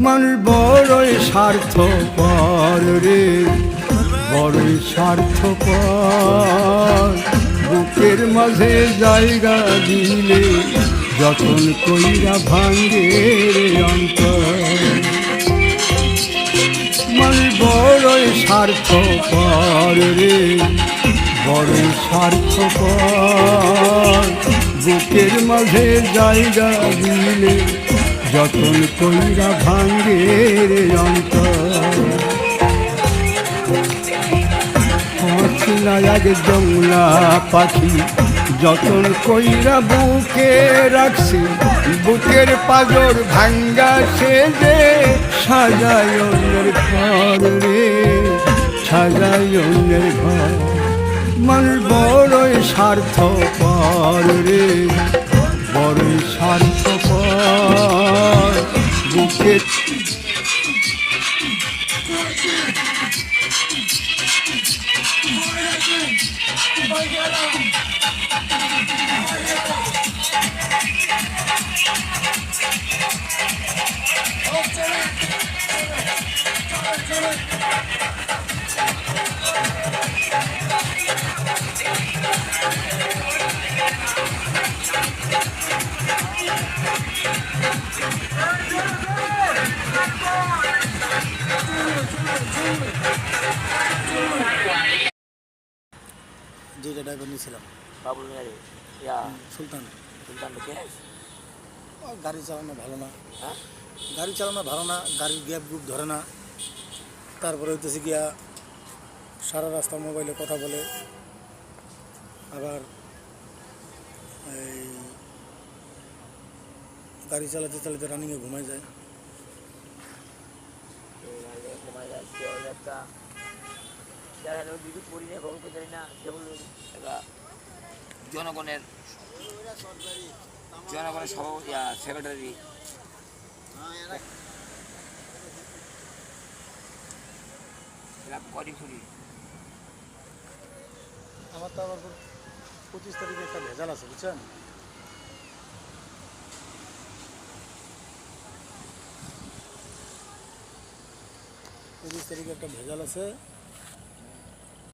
মানুষ বড়ই স্বার্থপর রে, বড়ই স্বার্থপর। বুকের মাঝে জায়গা দিলে যখন কইরা ভাঙ্গে রে অন্তর। মানুষ বড়ই স্বার্থপর রে, বড়ই স্বার্থপর। বুকের মাঝে জায়গা দিলে যতন কইরা ভাঙ্গে রে অন্তর। এক জংলা পাখি যতন কইরা বুকে রাখছি, বুকের পাজর ভাঙ্গা সে যে সাজায় অন্যের ঘর রে, সাজায় অন্যের ঘর। মানুষ বড়ই স্বার্থপর রে, বড়ই স্বার্থপর। বুকে যেটা ড্রাইভার নিয়েছিলাম বাবুল মিয়ারে ইয়া সুলতান। সুলতান কে গাড়ি চালানো ভালো না, হ্যাঁ গাড়ি চালানো ভালো না, গাড়ির গ্যাপ গ্রুপ ধরে না। তারপরে হইতেছে গিয়া সারা রাস্তা মোবাইলে কথা বলে, আবার এই গাড়ি চালাতে চালাতে রানিংয়ে ঘুমায় যায়। ঘুমাই যায় সে হলো একটা যারা বিদ্যুৎ পড়ি না খবর পেতে না, সে হলো একটা জনগণের সব সেক্রেটারি। করি ফুরি আমার তো আবার 25 তারিখে একটা ভেজাল আছে, বুঝছেন? 25 তারিখে একটা ভেজাল আছে।